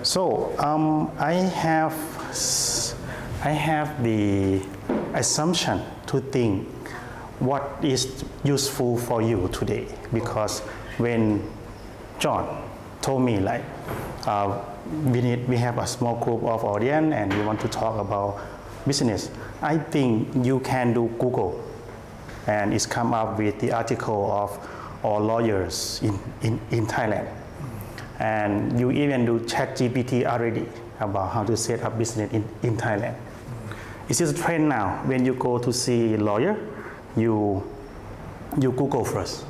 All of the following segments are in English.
So I have the assumption to think what is useful for you today, because when John told me like we have a small group of audience and we want to talk about business, I think you can do Google and it's come up with the article of all lawyers in Thailand, and you even do ChatGPT already about how to set up business in Thailand. It's just a trend now. When you go to see a lawyer, you Google first,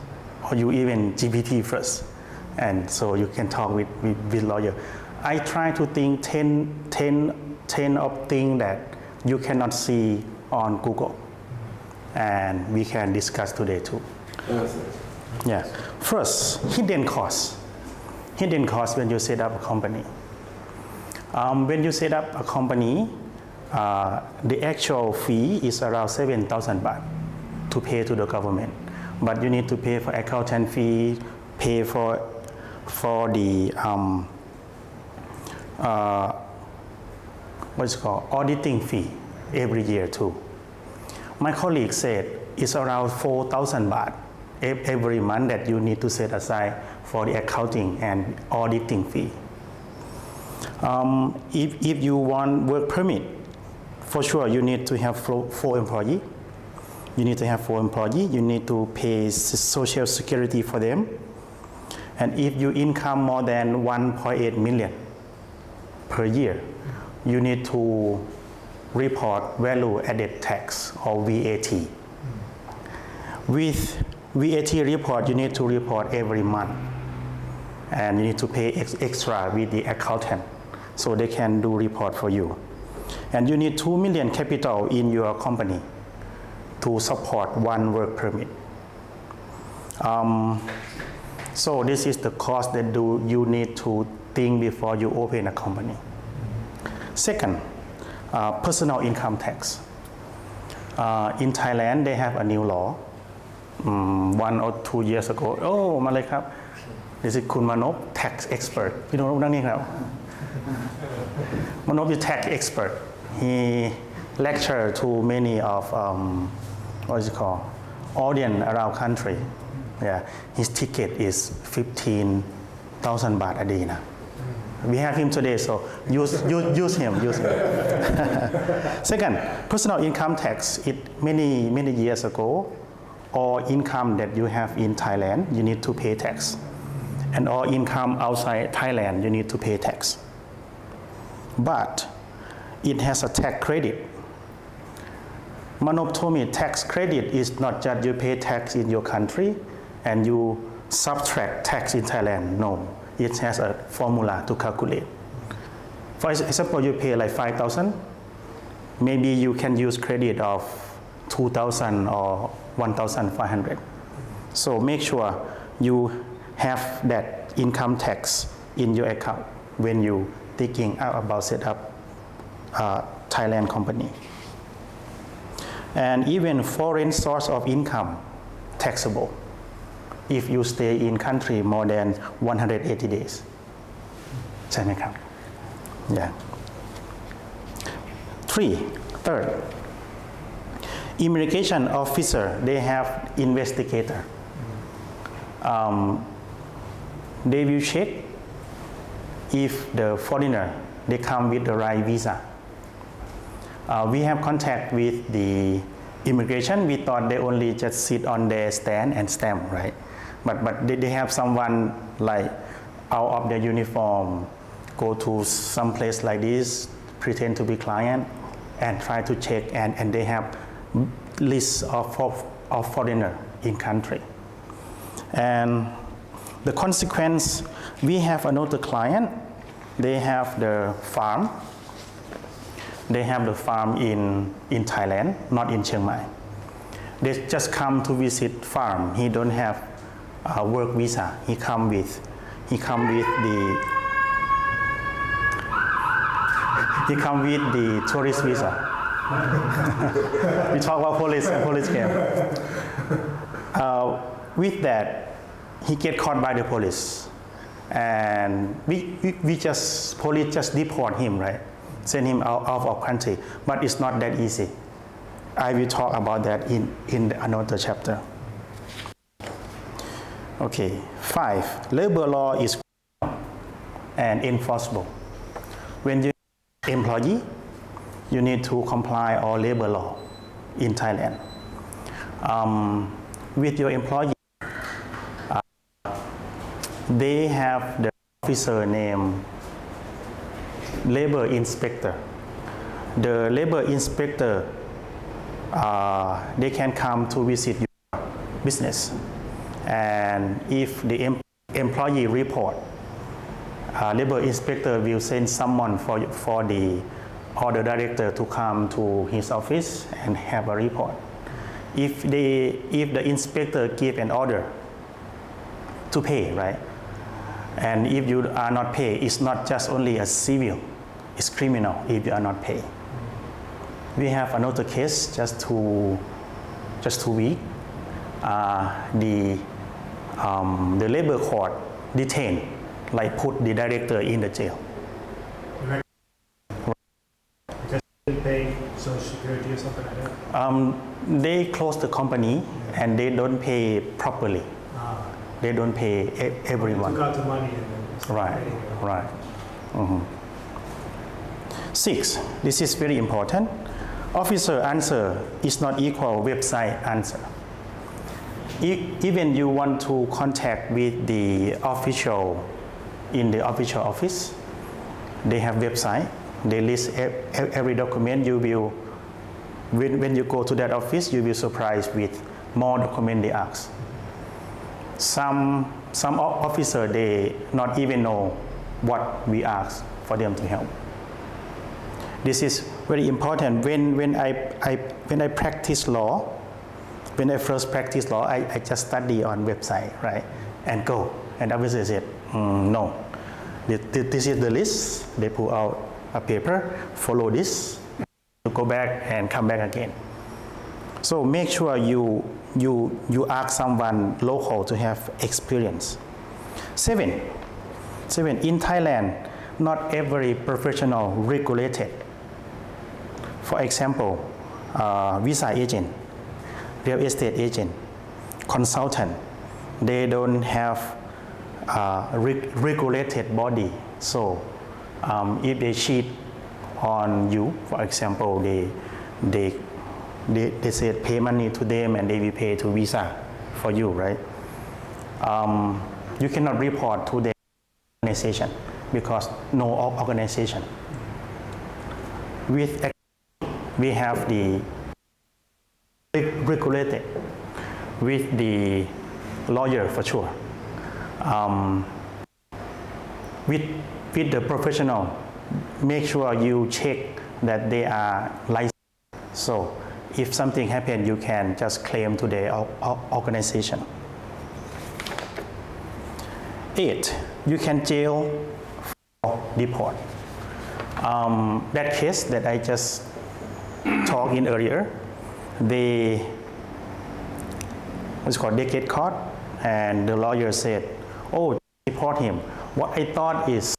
or you even GPT first, and so you can talk with lawyer. I try to think 10 of things that you cannot see on Google, and we can discuss today too. Yeah. First, hidden costs. Hidden costs when you set up a company. When you set up a company, the actual fee is around 7,000 baht to pay to the government, but you need to pay for accountant fee, pay for the what's it called, auditing fee every year too. My colleague said it's around 4,000 baht every month that you need to set aside for the accounting and auditing fee. If you want work permit, for sure you need to have 4 employees. You need to have 4 employees. You need to pay social security for them. And if you income more than 1.8 million per year, you need to report value added tax or VAT. With VAT report, you need to report every month, and you need to pay extra with the accountant so they can do report for you. And you need 2 million capital in your company to support 1 work permit. So this is the cost that you need to think before you open a company. Second, personal income tax. In Thailand, they have a new law 1 or 2 years ago. Oh, มาเลยครับ This is คุณมานพ tax expert พี่น้องนั่งนี่ครับ มานพ is tax expert. He lectured to many of what is it called, audience around country. Yeah, his ticket is 15,000 baht a day now. We have him today, so use him. Second, personal income tax. Many years ago, all income that you have in Thailand, you need to pay tax, and all income outside Thailand, you need to pay tax. But it has a tax credit. Manop told me tax credit is not just you pay tax in your country and you subtract tax in Thailand. No, it has a formula to calculate. For example, you pay like 5,000, maybe you can use credit of 2,000 or 1,500. So make sure you have that income tax in your account when you thinking out about set up Thailand company. And even foreign source of income taxable if you stay in country more than 180 days. ใช่ไหมครับ Yeah. Third, immigration officer, they have investigator. They will check if the foreigner, they come with the right visa. We have contact with the immigration. We thought they only just sit on their stand and stamp, right? But they have someone like out of their uniform, go to some place like this, pretend to be client, and try to check, and they have lists of foreigner in country. And the consequence, we have another client. They have the farm. They have the farm in Thailand, not in Chiang Mai. They just come to visit farm. He don't have a work visa. He come with the tourist visa. We talk about police and police came. With that, he get caught by the police, and we just police just deport him, right? Send him out of country, but it's not that easy. I will talk about that in another chapter. Okay, 5. Labor law is and enforceable. When you employee, you need to comply all labor law in Thailand. With your employee, they have the officer named labor inspector. The labor inspector, they can come to visit your business, and if the employee report, labor inspector will send someone for the order director to come to his office and have a report. If the inspector give an order to pay, right? And if you are not paid, it's not just only a civil, it's criminal if you are not paid. We have another case just 2 weeks. The labor court detained, like put the director in the jail. Because they pay Social Security or something like that? They close the company and they don't pay properly. They don't pay everyone. Took out the money and then Right. 6. This is very important. Officer answer is not equal website answer. Even you want to contact with the official in the official office, they have website. They list every document. You will, when you go to that office, you will surprised with more document they ask. Some officer, they not even know what we ask for them to help. This is very important. When I practice law, when I first practice law, I just study on website, right, and go. And officer said, no, this is the list. They pull out a paper, follow this, you go back and come back again. So make sure you ask someone local to have experience. 7. In Thailand, not every professional regulated. For example, visa agent, real estate agent, consultant, they don't have regulated body. So if they cheat on you, for example, they said pay money to them and they will pay to visa for you, right? You cannot report to the organization because no organization. We have the regulated with the lawyer for sure. With the professional, make sure you check that they are licensed. So if something happens, you can just claim to the organization. 8. You can jail or deport. That case that I just talked in earlier, they get caught and the lawyer said, oh, deport him. What I thought is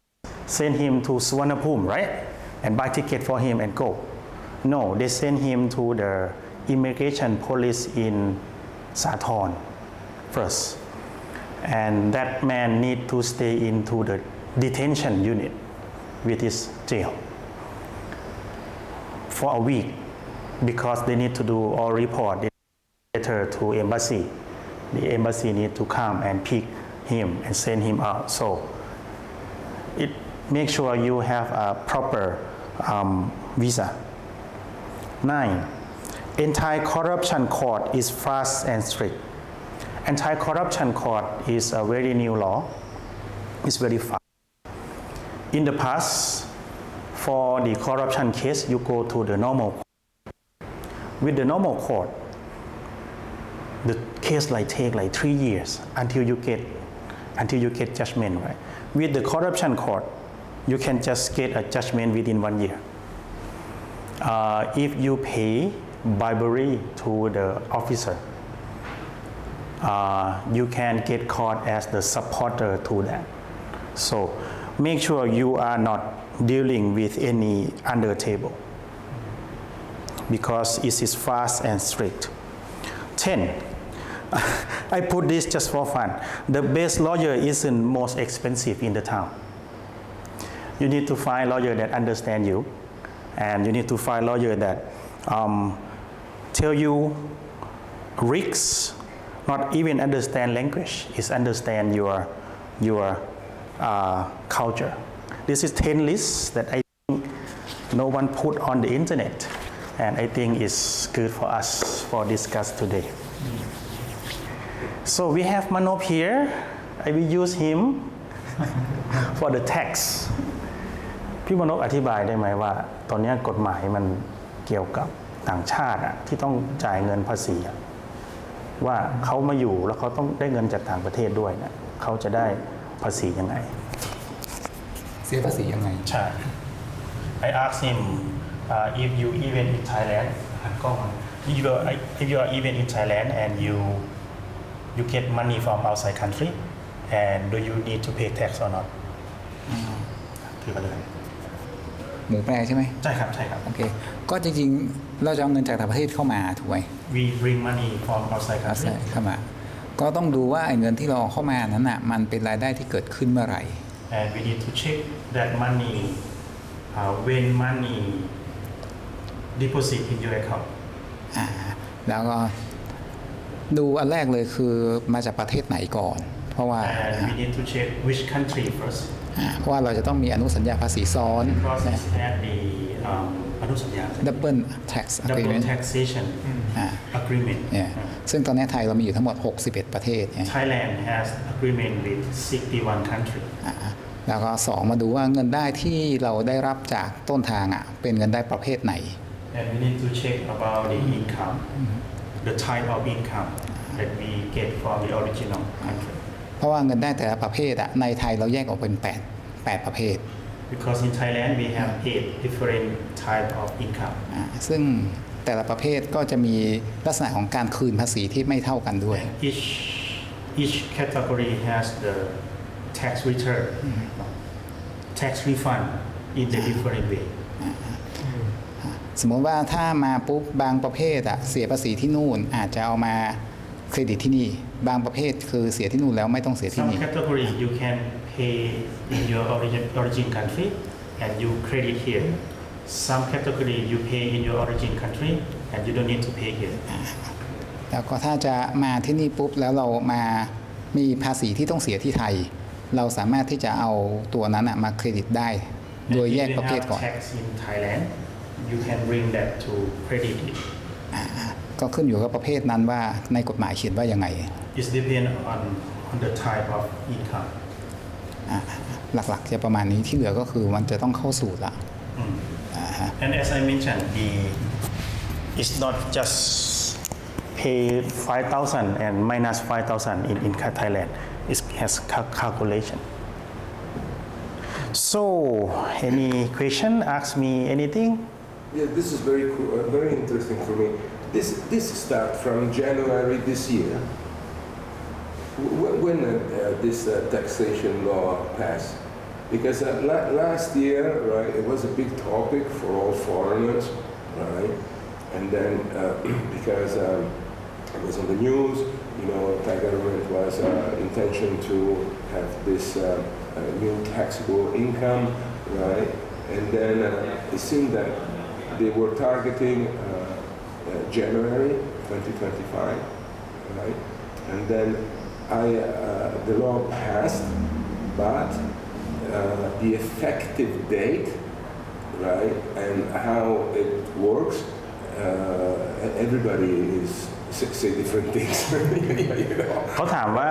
send him to Suvarnabhumi, right? And buy ticket for him and go. No, they send him to the immigration police in Sathorn first. And that man need to stay into the detention unit with his jail for a week because they need to do all report letter to embassy. The embassy need to come and pick him and send him out. So make sure you have a proper visa. 9. Anti-corruption court is fast and strict. Anti-corruption court is a very new law. It's very fast. In the past, for the corruption case, you go to the normal court. With the normal court, the case take 3 years until you get judgment, right? With the corruption court, you can just get a judgment within 1 year. If you pay bribery to the officer, you can get caught as the supporter to that. So make sure you are not dealing with any under table because it is fast and strict. 10. I put this just for fun. The best lawyer isn't most expensive in the town. You need to find lawyer that understand you, and you need to find lawyer that tell you risks, not even understand language, is understand your culture. This is 10 lists that I think no one put on the internet, and I think is good for us for discuss today. So we have Manop here. I will use him for the tax. พี่มนพอธิบายได้ไหมว่าตอนนี้กฎหมายมันเกี่ยวกับต่างชาติที่ต้องจ่ายเงินภาษีว่าเขามาอยู่แล้วเขาต้องได้เงินจากต่างประเทศด้วยนะเขาจะได้ภาษียังไงเสียภาษียังไงใช่ I asked him if you even in Thailand ก็if you are even in Thailand and you get money from outside country and do you need to pay tax or not คือประเด็นหมูแปลใช่ไหมใช่ครับใช่ครับโอเคก็จริงๆเราจะเอาเงินจากต่างประเทศเข้ามาถูกไหม We bring money from outside country เข้ามาก็ต้องดูว่าเงินที่เราเข้ามานั้นน่ะมันเป็นรายได้ที่เกิดขึ้นเมื่อไหร่ and we need to check that money when money deposit in your account แล้วก็ดูอันแรกเลยคือมาจากประเทศไหนก่อนเพราะว่า and we need to check which country firstเพราะว่าเราจะต้องมีอนุสัญญาภาษีซ้อน because it had the อนุสัญญา double tax agreement double taxation agreement ซึ่งตอนนี้ไทยเรามีอยู่ทั้งหมด61ประเทศ Thailand has agreement with 61 country แล้วก็2มาดูว่าเงินได้ที่เราได้รับจากต้นทางเป็นเงินได้ประเภทไหน and we need to check about the income the type of income that we get from the original country เพราะว่าเงินได้แต่ละประเภทในไทยเราแยกออกเป็น8ประเภท because in Thailand we have 8 different type of income ซึ่งแต่ละประเภทก็จะมีลักษณะของการคืนภาษีที่ไม่เท่ากันด้วย each category has the tax return tax refund in the different way สมมติว่าถ้ามาปุ๊บบางประเภทเสียภาษีที่นู่นอาจจะเอามาเครดิตที่นี่บางประเภทคือเสียที่นู่นแล้วไม่ต้องเสียที่นี่ Some category you can pay in your origin country and you credit here. Some category you pay in your origin country and you don't need to pay here. แล้วก็ถ้าจะมาที่นี่ปุ๊บแล้วเรามามีภาษีที่ต้องเสียที่ไทยเราสามารถที่จะเอาตัวนั้นมาเครดิตได้โดยแยกประเภทก่อน Tax in Thailand you can bring that to credit it. ก็ขึ้นอยู่กับประเภทนั้นว่าในกฎหมายเขียนว่ายังไง It depends on the type of income. หลักๆจะประมาณนี้ที่เหลือก็คือมันจะต้องเข้าสูตรละ And as I mentioned, it's not just pay 5,000 and minus 5,000 in Thailand. It has calculation. So, any question? Ask me anything. Yeah, this is very cool, very interesting for me. This start from January this year. When this taxation law passed, because last year, right, it was a big topic for all foreigners, right, and then because it was on the news, Thai government was intention to have this new taxable income, right, and then it seemed that they were targeting January 2025, right, and then the law passed, but the effective date, right, and how it works, everybody is say different things. เขาถามว่า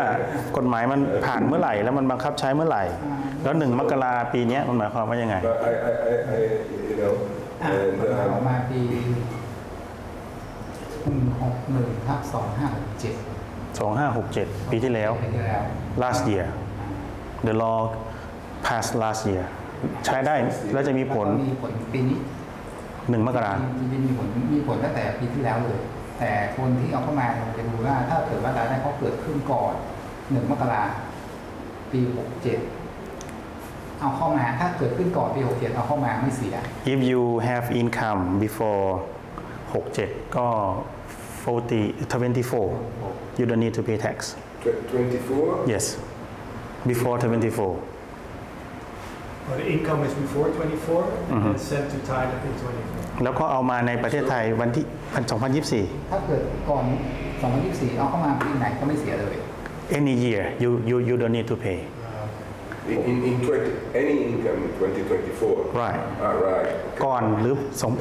กฎหมายมันผ่านเมื่อไหร่แล้วมันบังคับใช้เมื่อไหร่แล้ว1 มกราปีนี้มันหมายความว่ายังไง ออกมาปี61/2567 ปีที่แล้ว last year the law passed last year ใช้ได้แล้วจะมีผลปีนี้1 มกรามีผลตั้งแต่ปีที่แล้วเลยแต่คนที่เอาเข้ามาเราจะดูว่าถ้าเกิดว่ารายได้เขาเกิดขึ้นก่อน1 มกราปี 67 เอาเข้ามาถ้าเกิดขึ้นก่อนปี67เอาเข้ามาไม่เสีย if you have income before 67 ก็ 24 you don't need to pay tax 24? yes before 24 But the income is before 24 and then sent to Thailand in 24. แล้วก็เอามาในประเทศไทยวันที่ 2024 ถ้าเกิดก่อน2024เอาเข้ามาปีไหนก็ไม่เสียเลย any year you don't need to pay In 20, any income in 2024? right Right. ก่อนหรือ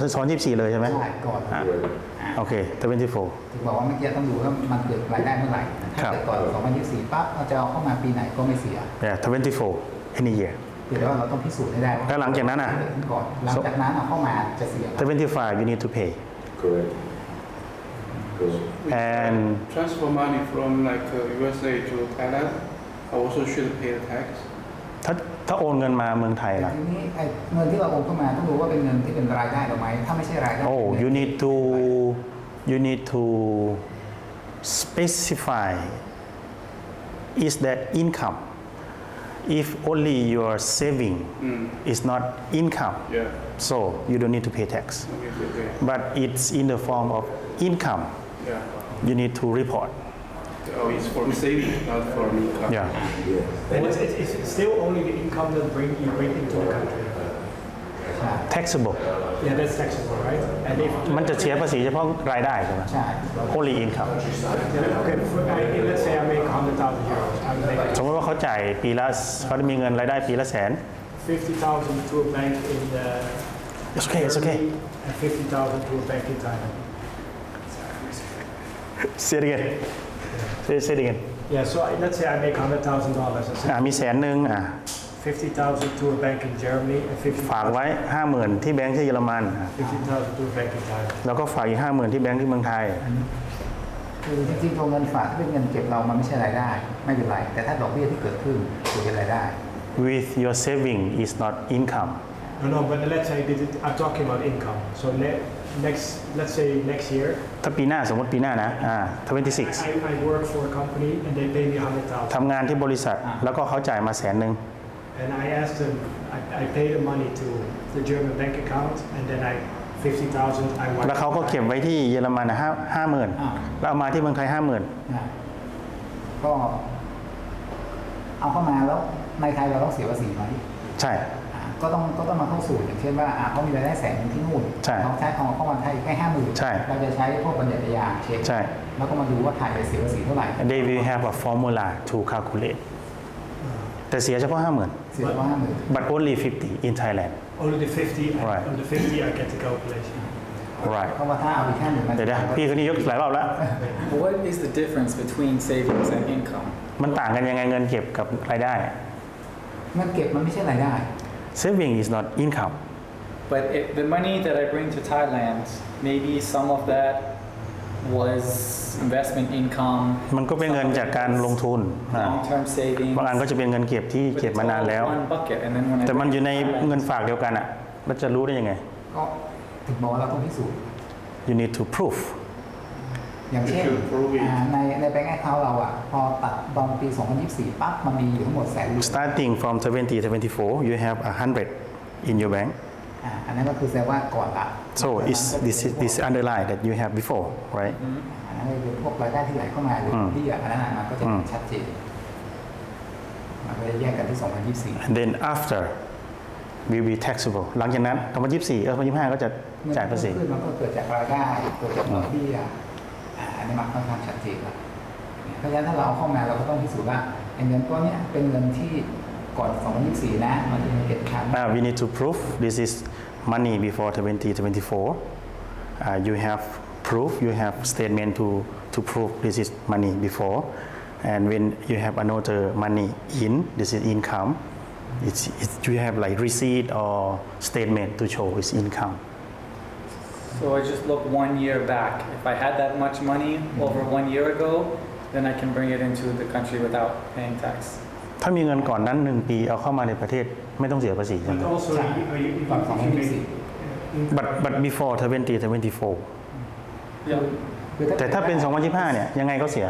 2024 เลยใช่ไหม ใช่ก่อน โอเค 24 ถึงบอกว่าเมื่อกี้ต้องดูว่ามันเกิดรายได้เมื่อไหร่ถ้าเกิดก่อน2024ปั๊บเราจะเอาเข้ามาปีไหนก็ไม่เสีย yeah 24 any year แต่ว่าเราต้องพิสูจน์ให้ได้ว่า แล้วหลังจากนั้นอ่ะ เกิดขึ้นก่อนหลังจากนั้นเอาเข้ามาจะเสีย 25 you need to pay Correct. and transfer money from like USA to Thailand, I also should pay the tax. ถ้าโอนเงินมาเมืองไทย แต่ ล่ะ ทีนี้ไอ้เงินที่เราโอนเข้ามาต้องดูว่าเป็นเงินที่เป็นรายได้หรือไม่ถ้าไม่ใช่รายได้ oh you need to specify is that income if only your saving is not income Yeah. so you don't need to pay tax Okay. but it's in the form of income Yeah. you need to report Oh, it's for saving, not for income. yeah And it's still only the income that you bring into the country. ใช่ taxable Yeah, that's taxable, right? And if มันจะเสียภาษีเฉพาะรายได้ใช่ไหม ใช่ only income okay, let's say I make 100,000 euros, I would make สมมติว่าเขาจ่ายปีละเขาจะมีเงินรายได้ปีละแสน 50,000 to a bank in It's okay, it's okay. Germany and 50,000 to a bank in Thailand. say it again say it again Yeah, so let's say I make $100,000. มีแสนหนึ่ง50,000 to a bank in Germany and ฝากไว้ 50,000 ที่แบงก์ที่เยอรมัน 50,000 to a bank in Thailand. แล้วก็ฝากอีก 50,000 ที่แบงก์ที่เมืองไทย คือจริงๆตัวเงินฝากที่เป็นเงินเก็บเรามันไม่ใช่รายได้ไม่เป็นไรแต่ถ้าดอกเบี้ยที่เกิดขึ้นถือเป็นรายได้ with your saving is not income No, but let's say I'm talking about income. So let's say next year, ถ้าปีหน้าสมมติปีหน้านะ26 I work for a company and they pay me 100,000. ทำงานที่บริษัทแล้วก็เขาจ่ายมาแสนหนึ่ง And I asked them, I pay the money to the German bank account and then 50,000 I want. แล้วเขาก็เก็บไว้ที่เยอรมัน50,000แล้วเอามาที่เมืองไทย 50,000 ก็เอาเข้ามาแล้วในไทยเราต้องเสียภาษีไหม ใช่ ก็ต้องมาเข้าสู่อย่างเช่นว่าเขามีรายได้แสนที่นู่น ใช่ เขาใช้เอาเข้ามาไทยแค่ 50,000 ใช่ เราจะใช้พวกบัญญัติยาเช็ค ใช่ แล้วก็มาดูว่าไทยไปเสียภาษีเท่าไหร่ they will have a formula to calculate แต่เสียเฉพาะ 50,000 เสียว่า 50,000 but only 50 in Thailand Only the 50, Right. on the 50 I get the calculation. right เพราะว่าถ้าเอาอีก50,000มัน เดี๋ยวพี่คนนี้ยกหลายรอบแล้ว What is the difference between savings and income? มันต่างกันยังไงเงินเก็บกับรายได้ เงินเก็บมันไม่ใช่รายได้ saving is not income But the money that I bring to Thailand, maybe some of that was investment income. มันก็เป็นเงินจากการลงทุน Long-term savings. บางอันก็จะเป็นเงินเก็บที่ but เก็บ it's มานาน all แล้ว one bucket, and then when I แต่มัน bring อยู่ใน it to Thailand, เงินฝากเดียวกันมันจะรู้ได้ยังไง ก็ถึงบอกว่าเราต้องพิสูจน์ you need to prove อย่างเช่น You should prove it. ในแบงก์แอคเคาท์เราพอตัดตอนปี 2024 ปั๊บมันมีอยู่ทั้งหมด100,000 starting from 2024 you have 100 in your bank อันนั้นก็คือแสดงว่าก่อนละ so this underline that you have before right อันนั้นคือพวกรายได้ที่ไหลเข้ามาหรือเบี้ยอันนั้นมันก็จะชัดเจนมันก็จะแยกกันที่ 2024 and then after will be taxable หลังจากนั้น2024 2025 ก็จะจ่ายภาษี มันก็เกิดจากรายได้เกิดจากดอกเบี้ยอันนี้มันค่อนข้างชัดเจนแล้วเพราะฉะนั้นถ้าเราเอาเข้ามาเราก็ต้องพิสูจน์ว่าเงินก้อนนี้เป็นเงินที่ก่อน 2024 นะมันจะเก็บค้าง we need to prove this is money before 2024 you have proof you have statement to prove this is money before and when you have another money in this is income it's you have like receipt or statement to show it's income so I just look 1 year back. If I had that much money over 1 year ago, then I can bring it into the country without paying tax. ถ้ามีเงินก่อนนั้น1 ปีเอาเข้ามาในประเทศไม่ต้องเสียภาษีใช่ไหม But also, But if you make, but before 2024 Yeah. แต่ถ้าเป็น 2025 เนี่ยยังไงก็เสีย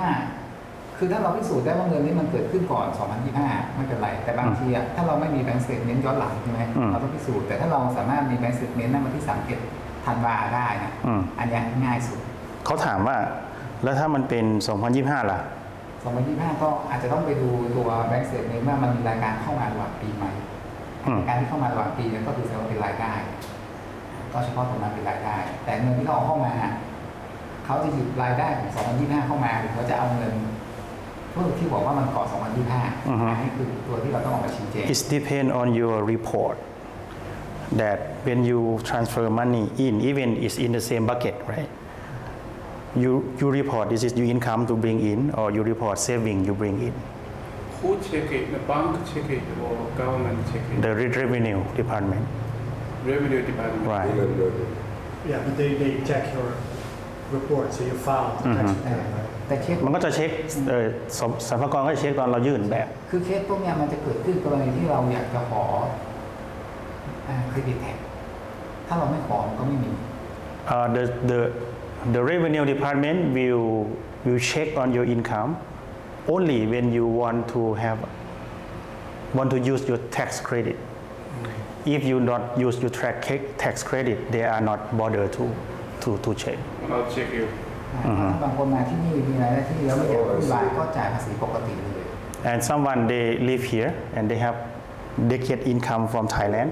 2025 คือถ้าเราพิสูจน์ได้ว่าเงินนี้มันเกิดขึ้นก่อน 2025 ไม่เป็นไร แต่บางทีถ้าเราไม่มีแบงก์สเตทเมนต์ย้อนหลังใช่ไหมเราต้องพิสูจน์แต่ถ้าเราสามารถมีแบงก์สเตทเมนต์นั้นมาที่31 ธันวาได้นะอันนี้ง่ายสุดเขาถามว่าแล้วถ้ามันเป็น 2025 ล่ะ 2025 ก็อาจจะต้องไปดูตัวแบงก์สเตทเมนต์ว่ามันมีรายการเข้ามาระหว่างปีไหมการที่เข้ามาระหว่างปีนั้นก็คือแสดงว่าเป็นรายได้ก็เฉพาะตรงนั้นเป็นรายได้แต่เงินที่เขาเอาเข้ามาเขาจะหยิบรายได้ของ 2025 เข้ามาหรือเขาจะเอาเงินพวกที่บอกว่ามันก่อ 2025 อันนี้คือตัวที่เราต้องออกมาชี้แจง It depends on your report that when you transfer money in even it's in the same bucket right you report this is your income to bring in or you report saving you bring in Who check it? The bank check it or government check it? the revenue department Revenue department. right Yeah, but they check your report, so you file the tax return, right? แต่เคส มันก็จะเช็คสรรพากรก็จะเช็คตอนเรายื่นแบบ คือเคสพวกเนี้ยมันจะเกิดขึ้นกรณีที่เราอยากจะขอเครดิตแท็กถ้าเราไม่ขอมันก็ไม่มี the revenue department will check on your income only when you want to use your tax credit if you not use your tax credit they are not bothered to check I'll check you. บางคนมาที่นี่มีรายได้ที่แล้วไม่อยากวุ่นวายก็จ่ายภาษีปกติเลย and someone they live here and they get income from Thailand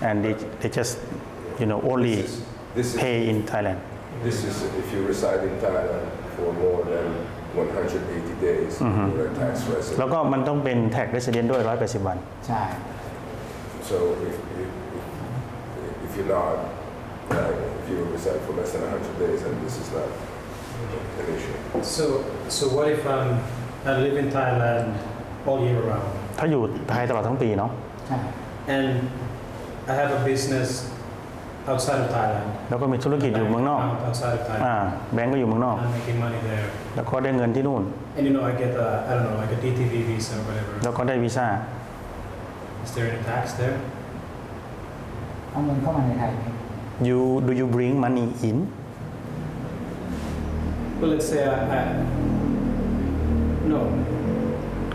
and they just only This is pay in Thailand This is if you reside in Thailand for more than 180 days, you're a tax resident. แล้วก็มันต้องเป็น tax resident ด้วย180 วัน ใช่ So if you're not, if you reside for less than 100 days, then this is not an issue. So what if I live in Thailand all year round ถ้าอยู่ไทยตลอดทั้งปีเนาะ ใช่ and I have a business outside of Thailand แล้วก็มีธุรกิจอยู่เมืองนอก outside of Thailand แบงก์ก็อยู่เมืองนอก I'm making money there แล้วก็ได้เงินที่นู่น and I get I don't know like a DTV visa or whatever แล้วก็ได้วีซ่า is there any tax there เอาเงินเข้ามาในไทย do you bring money in well let's say no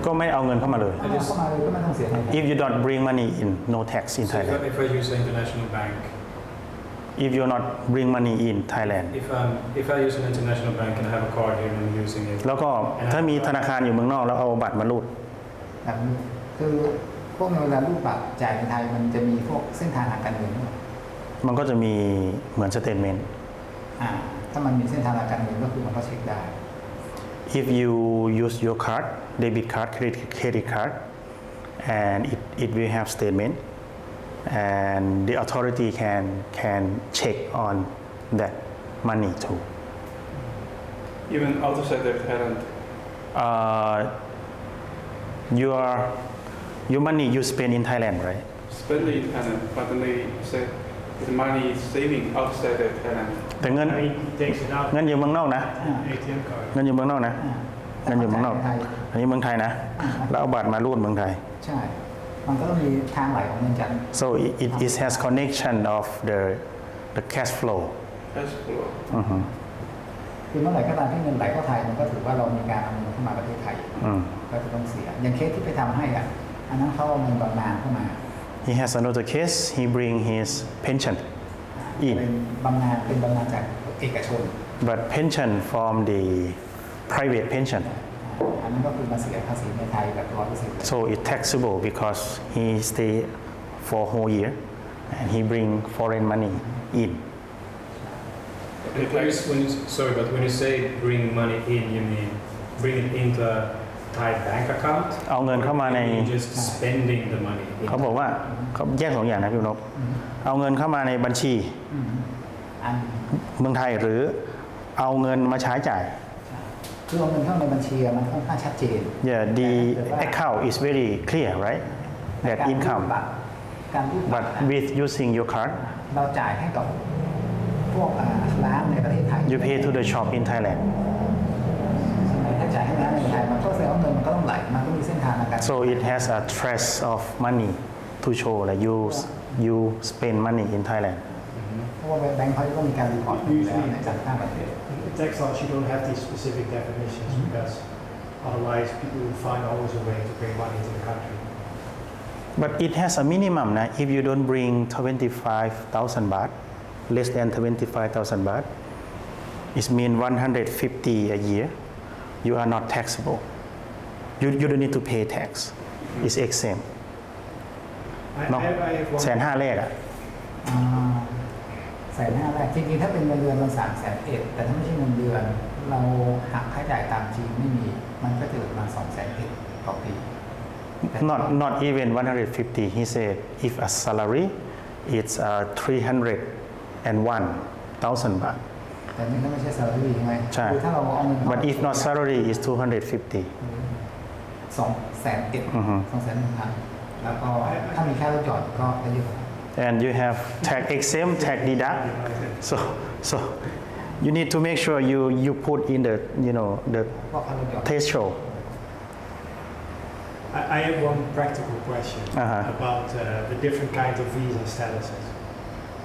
ก็ไม่เอาเงินเข้ามาเลย ถ้าเอาเข้ามาเลยก็ไม่ต้องเสียไทย if you don't bring money in no tax in so Thailand if I use an international bank if you not bring money in Thailand if I use an international bank and I have a card here and I'm using it แล้วก็ถ้ามีธนาคารอยู่เมืองนอกแล้วเอาบัตรมารูด แบบนี้คือพวกเวลารูดบัตรจ่ายในไทยมันจะมีพวกเส้นทางทางการเงินด้วย มันก็จะมีเหมือนสเตทเมนต์ ถ้ามันมีเส้นทางทางการเงินก็คือมันก็เช็คได้ if you use your card debit card credit card and it will have statement and the authority can check on that money too Even outside of Thailand. Your money you spend in Thailand right Spend it in Thailand, but then they said the money is saving outside of Thailand. แต่เงิน I mean he takes it out เงินอยู่เมืองนอกนะ ATM card เงินอยู่เมืองนอกนะเงินอยู่เมืองนอกอันนี้เมืองไทยนะแล้วเอาบัตรมารูดเมืองไทย ใช่ มันก็ต้องมีทางไหลของเงินจาก so it has connection of the cash flow Cash flow. คือเมื่อไหร่ก็ตามที่เงินไหลเข้าไทยมันก็ถือว่าเรามีการเอาเงินเข้ามาประเทศไทยก็จะต้องเสียอย่างเคสที่ไปทำให้อันนั้นเขาเอาเงินบำนาญเข้ามา he has another case he bring his pension เป็นบำนาญจากเอกชน but pension from the private pension อันนั้นก็คือมาเสียภาษีในไทยแบบ 100% so it taxable because he stay for whole year and he bring foreign money in But when you say bring money in, you mean bring it into a Thai bank account? เอาเงินเข้ามาใน Or you mean just spending the money? เขาบอกว่าเขาแยกสองอย่างนะพี่นพเอาเงินเข้ามาในบัญชี อัน เมืองไทยหรือเอาเงินมาใช้จ่าย คือเอาเงินเข้าในบัญชีมันค่อนข้างชัดเจน yeah the account is very clear right that การรูด income บัตรการรูดบัต but ร with using your card เราจ่ายให้กับพวกร้านในประเทศไทย you pay to the shop in Thailand ใช่ไหมถ้าจ่ายให้ร้านในไทยมันก็แสดงว่าเงินมันก็ต้องไหลมันก็มีเส้นทางในการ so it has a trace of money to show that you spend money in Thailand เพราะว่าแบงค์เขาจะต้องมีการรีพอร์ตอยู่แล้วในจากต่างประเทศ Tax laws, you don't have these specific definitions because Otherwise, people will find always a way to bring money into the country. But it has a minimum. If you don't bring 25,000 baht, less than 25,000 baht, it means 150 a year. You are not taxable. You don't need to pay tax. It's exempt. I เนาะ have one. 150,000แรกอะ 150,000แรกจริงๆถ้าเป็นเงินเดือนมัน300,000แต่ถ้าไม่ใช่เงินเดือนเราหักค่าใช้จ่ายตามจริงไม่มีมันก็จะเหลือประมาณ200,000ต่อปี Not even 150. He said if a salary it's 301,000 baht. แต่นี่ก็ไม่ใช่ salary ใช่ไหม ใช่ คือถ้าเราเอาเงิน But if not salary is 250. 200,000 แล้วก็ถ้ามีค่ารถจอดก็ได้เยอะกว่า And you have tax exempt, tax deduct. So you need to make sure you put in the the เพราะค่ารถจอด threshold. I have one practical question about the different kinds of visa statuses.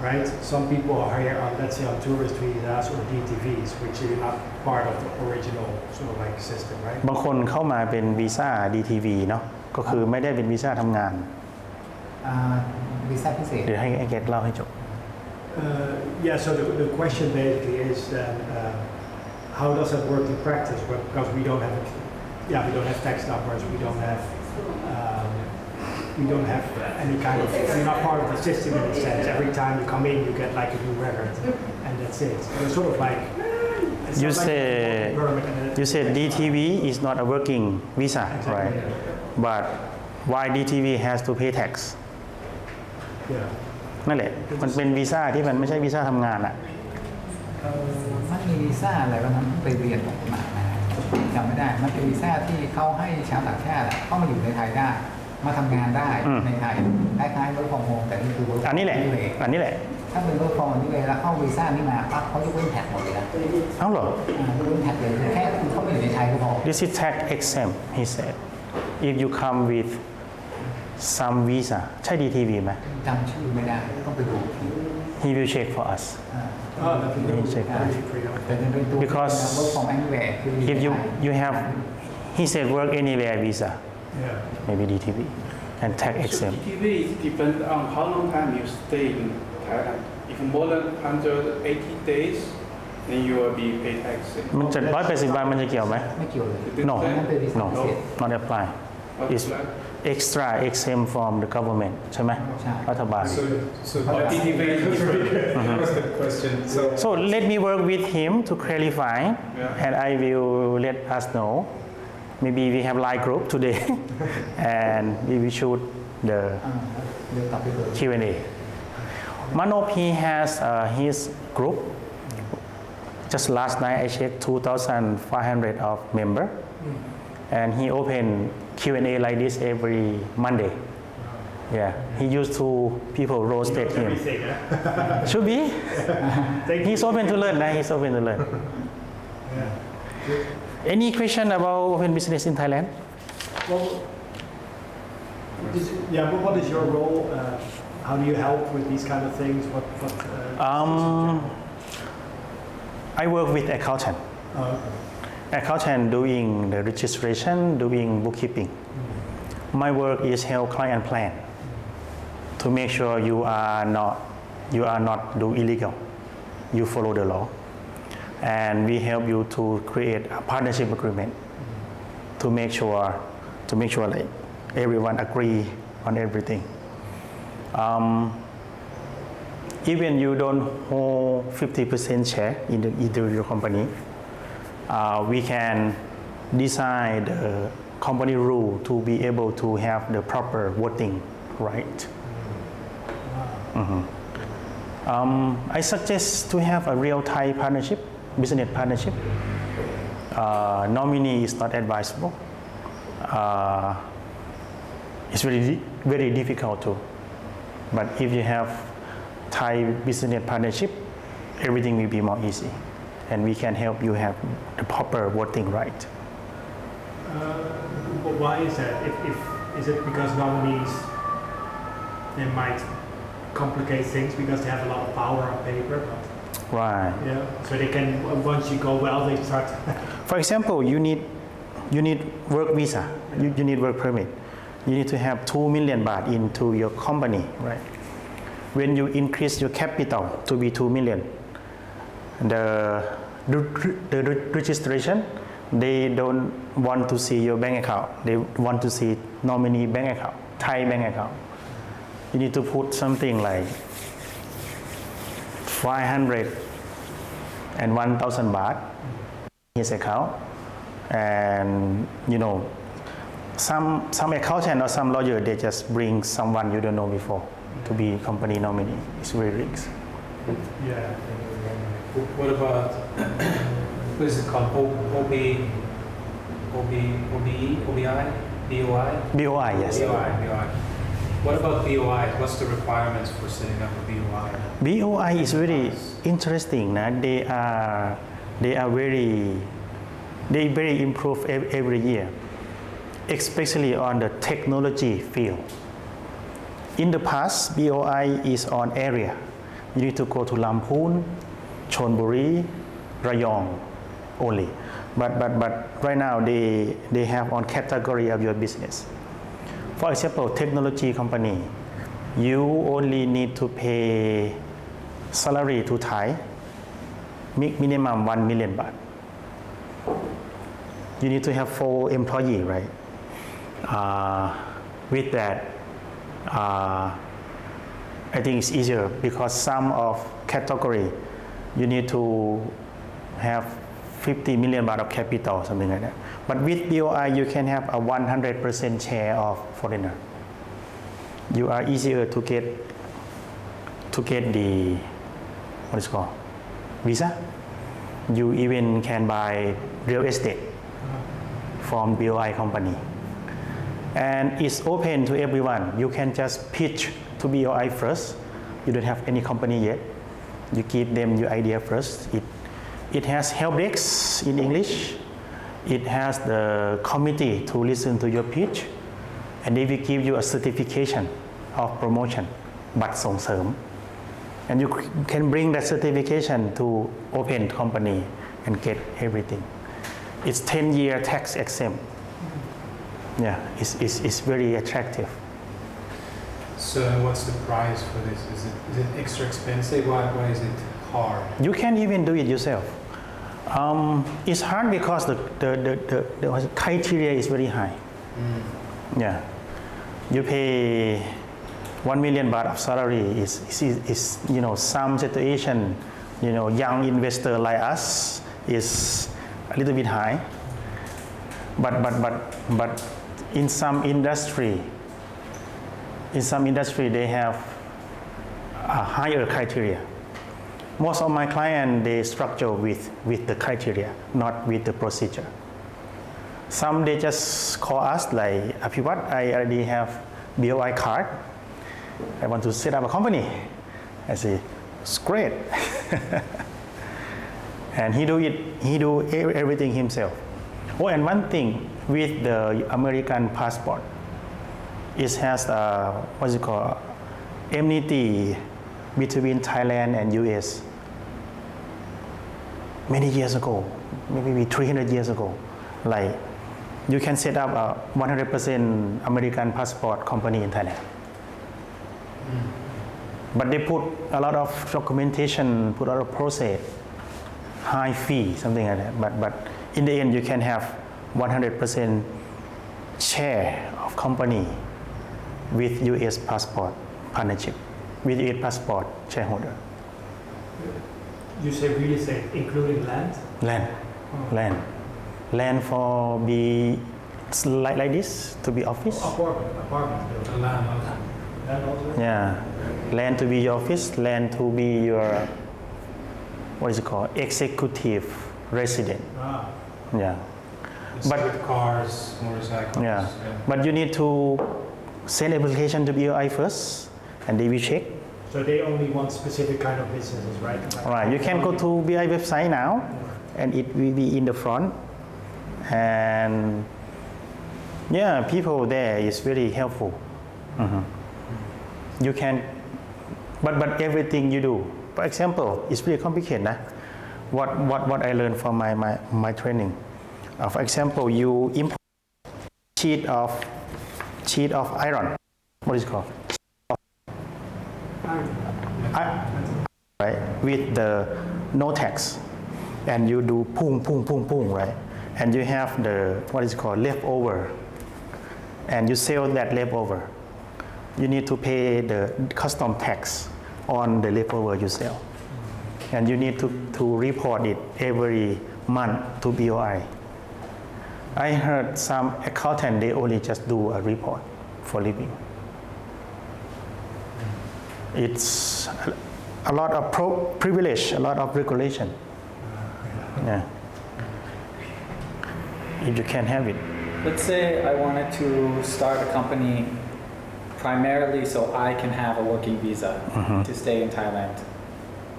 Right? Some people are here on, let's say, on tourist visas or DTVs, which are not part of the original sort of like system, right? บางคนเข้ามาเป็นวีซ่า DTV เนาะก็คือไม่ได้เป็นวีซ่าทำงาน วีซ่าพิเศษ เดี๋ยวให้เกตเล่าให้จบ Yeah, so the question basically is then how does that work in practice? Well, because we don't have tax numbers, we don't have any kind of, you're not part of the system in a sense. Every time you come in, you get like a new record, and that's it. So it's sort of like, it's You not like say a permit and you said DTV is not a working visa, right? But why DTV has to pay tax? Yeah. นั่นแหละ มันเป็นวีซ่าที่มันไม่ใช่วีซ่าทำงานอะ มันมีวีซ่าอะไรวันนั้นเพิ่งไปเรียนมาจำไม่ได้ มันเป็นวีซ่าที่เขาให้ชาวต่างชาติเข้ามาอยู่ในไทยได้ มาทำงานได้ในไทยคล้ายๆ work from home แต่นี่คือ work from อันนี้แหละ ถ้าเป็น work from home นี่เลยแล้วเข้าวีซ่านี่มาปั๊บเขายกเว้นแท็กหมดเลยนะ เอ้าเหรอ ยกเว้นแท็กเลยแค่คุณเข้ามาอยู่ในไทยก็พอ This is tax exempt, he said. If you come with some visa, ใช่ DTV ไหม จำชื่อไม่ได้ต้องไปดู He will check for us. Because work from anywhere คือ if you have, he said work anywhere visa, Yeah. maybe DTV and tax exempt. TV depends on how long time you stay in Thailand. If more than 180 days, then you will be paid tax. มันจะ180 วันมันจะเกี่ยวไหม ไม่เกี่ยวเลย No, นั่นเป็นวีซ่า no, พิเศษ not apply. It's extra exempt from the government ใช่ไหม ใช่ รัฐบาล So Or DTV is different. that was the question. So let me work with him to clarify, and I will let us know. Maybe we have live group today, and we will shoot the เดี๋ยวกลับไปดู Q&A. Manop, he has his group. Just last night I checked 2,500 of member, and he opened Q&A like this every Monday. Yeah, he used to people roasted him. Everything, huh? Should be. Thank you. He's open to learn. He's open to learn. Yeah. Any question about open business in Thailand? Well, but what is your role? How do you help with these kind of things? I work with accountant. Oh, okay. Accountant doing the registration, doing bookkeeping. My work is help client plan to make sure you are not do illegal. You follow the law, and we help you to create a partnership agreement to make sure like everyone agree on everything. Even you don't hold 50% share in your company, we can design the company rule to be able to have the proper voting right. I suggest to have a real Thai partnership, business partnership. Nominee is not advisable. It's very difficult to. But if you have Thai business partnership, everything will be more easy, and we can help you have the proper voting right. But why is that? Is it because nominees they might complicate things because they have a lot of power on paper? But, Right. yeah. So they can once you go well, they start. For example, you need you need work visa, you need work permit. You need to have 2 million baht into your company, right? When you increase your capital to be 2 million, the registration, they don't want to see your bank account. They want to see nominee bank account, Thai bank account. You need to put something like 500 and 1,000 baht in his account. And you know, some accountant or some lawyer, they just bring someone you don't know before to be company nominee. It's very risky. Yeah. What about, what is it called? OBI? BOI, yes. BOI. What about BOI? What's the requirements for setting up a BOI? BOI is very interesting. They very improve every year, especially on the technology field. In the past, BOI is on area. You need to go to Lamphun, Chonburi, Rayong only. But right now they have on category of your business. For example, technology company, you only need to pay salary to Thai, minimum 1 million baht. You need to have 4 employees, right? With that, I think it's easier because some of category, you need to have 50 million baht of capital, something like that. But with BOI, you can have a 100% share of foreigner. You are easier to get the, what is called, visa. You even can buy real estate from BOI company. And it's open to everyone. You can just pitch to BOI first. You don't have any company yet. You give them your idea first. It has help desk in English. It has the committee to listen to your pitch. And they will give you a certification of promotion, บัตรส่งเสริม And you can bring that certification to open company and get everything. It's 10-year tax exempt. Yeah, it's very attractive. So what's the price for this? Is it extra expensive? Why is it hard? You can even do it yourself. It's hard because the criteria is very high. Yeah, you pay 1 million baht of salary is you know, some situation, you know, young investor like us is a little bit high. But in some industry they have a higher criteria. Most of my clients, they structure with the criteria, not with the procedure. Some they just call us like, Apiwat, I already have BOI card. I want to set up a company. I say, it's great. And he do everything himself. Oh, and one thing with the American passport, it has what's it called, enmity between Thailand and US. Many years ago, maybe 300 years ago, like you can set up a 100% American passport company in Thailand. But they put a lot of documentation, put a lot of process, high fee, something like that. But in the end, you can have 100% share of company with US passport partnership, with US passport shareholder. You say real estate, including land? Land for be like this, to be office. Apartment building. Land also? Yeah, land to be your office, land to be your, what is it called, executive resident. Yeah. But with cars, motorcycles. Yeah, but you need to send application to BOI first, and they will check. So they only want specific kind of businesses, right? Right, you can go to BOI website now, and it will be in the front. And yeah, people there is very helpful. You can, but everything you do. For example, it's very complicated. What I learned from my training. For example, you import sheet of iron. What is it called? Right, with the no tax, and you do pung, right, and you have the what is it called leftover, and you sell that leftover. You need to pay the custom tax on the leftover you sell, and you need to report it every month to BOI. I heard some accountant they only just do a report for living. It's a lot of privilege, a lot of regulation. Yeah. If you can't have it. Let's say I wanted to start a company primarily so I can have a working visa to stay in Thailand.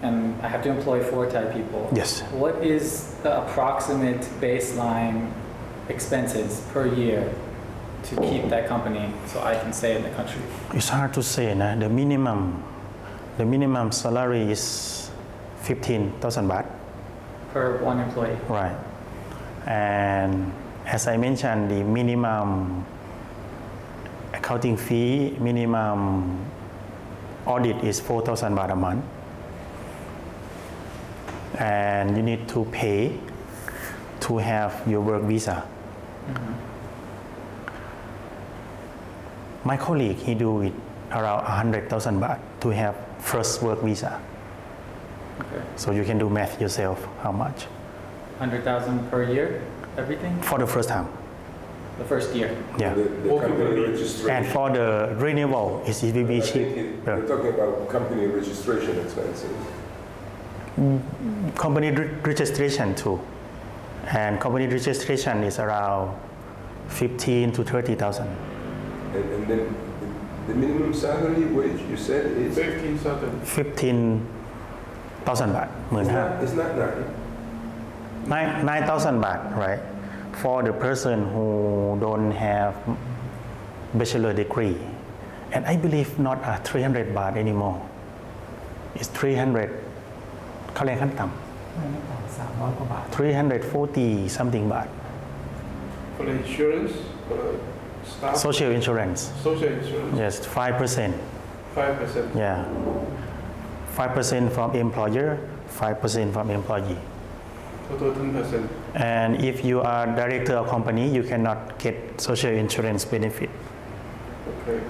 And I have to employ 4 Thai people. Yes. What is the approximate baseline expenses per year to keep that company so I can stay in the country? It's hard to say. Nah? The minimum salary is 15,000 baht. Per one employee. Right. And as I mentioned, the minimum accounting fee, minimum audit is 4,000 baht a month. And you need to pay to have your work visa. My colleague, he do it around 100,000 baht to have first work visa. Okay. So you can do math yourself, how much? 100,000 per year, everything? For the first time. The first year. Yeah. The company registration. And for the renewal, it will be I cheap. think you're talking about company registration expenses. Company registration too. And company registration is around 15 to 30,000. And then the minimum salary wage you said is 15,000. 15,000 baht, 15,000. it's not 9,000 baht, right? For the person who don't have bachelor degree. And I believe not 300 baht anymore. It's 300, เขาเรียกขั้นต่ำ ไม่ต่ำ300 กว่าบาท 340 something baht. For the insurance, for the staff, Social insurance. social insurance, Yes, 5%. 5%. Yeah. 5% from employer, 5% from employee. Total 10%. And if you are director of company, you cannot get social insurance benefit. Okay.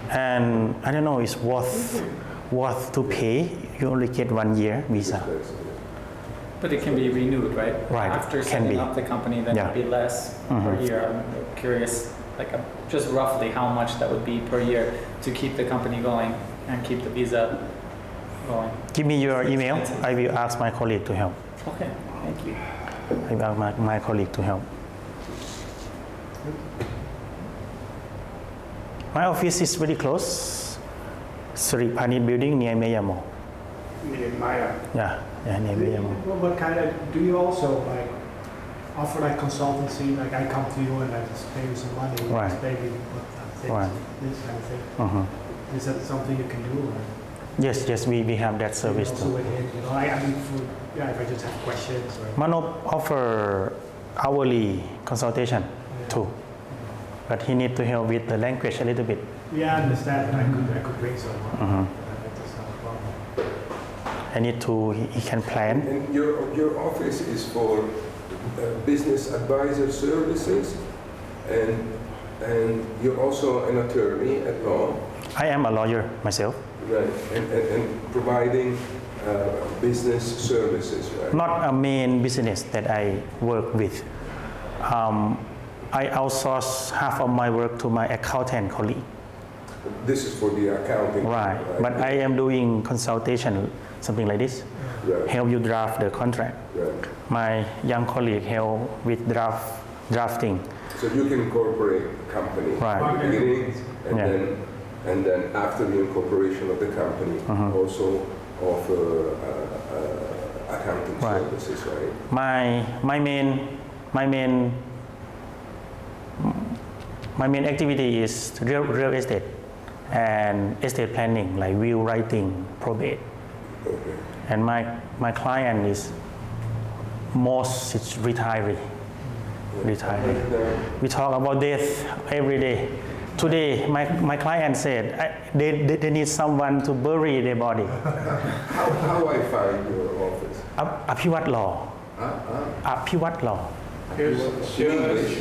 And I don't know, it's worth to pay. You only get 1 year visa. But it can be renewed, right? Right, After can setting be. up the company, then Yeah. it'd be less per year. I'm curious, like just roughly how much that would be per year to keep the company going and keep the visa going. Give me your email. I will ask my colleague to help. Okay, thank you. I will ask my colleague to help. My office is very close. Sri Panit building near Meyamo. Near Maya. Yeah, near Meyamo. What kind of, do you also like offer like consultancy, like I come to you and I just pay you some money, you Right. just pay me what things, Right. this kind of thing. Mhm. Is that something you can do? Or Yes, we have that service also too. with him, you know, I mean, for, yeah, if I just have questions or. Manop offer hourly consultation too, but he need to help with the language a little bit. Yeah, I understand, but I could bring someone. That's not a problem. I need to, he can plan. And your office is for business advisor services, and you're also an attorney at law, I am a lawyer myself. right? And providing business services, right? Not a main business that I work with. I outsource half of my work to my accountant colleague. This is for the accounting. Right. But I am doing consultation, something like this. Right. Help you draft the contract. Right. My young colleague help with drafting. So you can incorporate a company Right. at the beginning, and Yeah. then after the incorporation of the company, also offer accounting Right. services, right? My main activity is real estate and estate planning, like will writing, probate. Okay. And my client is most is retiree. We talk about death every day. Today, my client said they need someone to bury their body. How I find your office? อภิวัตร law อภิวัตร law Here's English.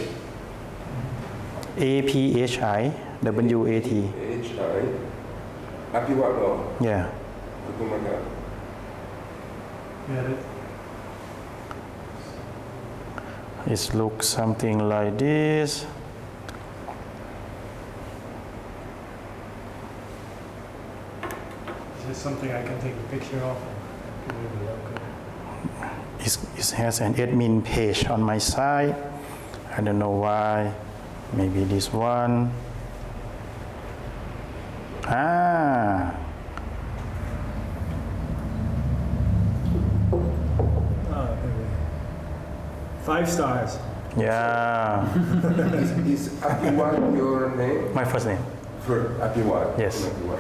APHI WAT H.I. Apiwat Law. yeah Kutumaga. Yeah, it looks something like this. is this something I can take a picture of? Give me the logo. It has an admin page on my side. I don't know why. Maybe this one. Ah, Oh, here we go. 5 stars. yeah. Is Apiwat your name? My first name. For Apiwat. Yes. Apiwat.